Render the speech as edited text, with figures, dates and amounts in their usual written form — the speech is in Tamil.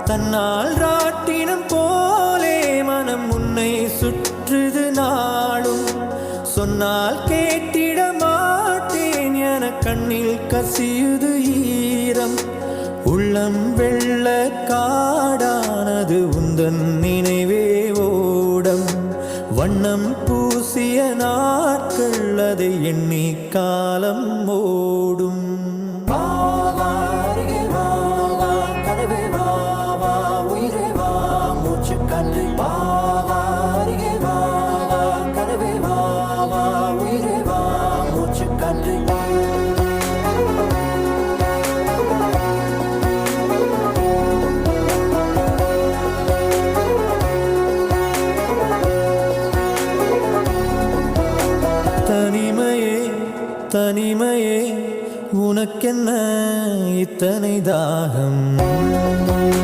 தன்னால் ராட்டினம் போலே மனம் உன்னை சுற்றுது நாளும். சொன்னால் கேட்டிட மாட்டேன் என கண்ணில் கசியுது ஈரம். உள்ளம் வெள்ள காடானது உந்தன் நினைவே ஓடம். வண்ணம் பூசிய நாட்கள் அதை எண்ணி காலம் ஓடும். தனிமையே தனிமையே உனக்கென்ன இத்தனை தாகம்?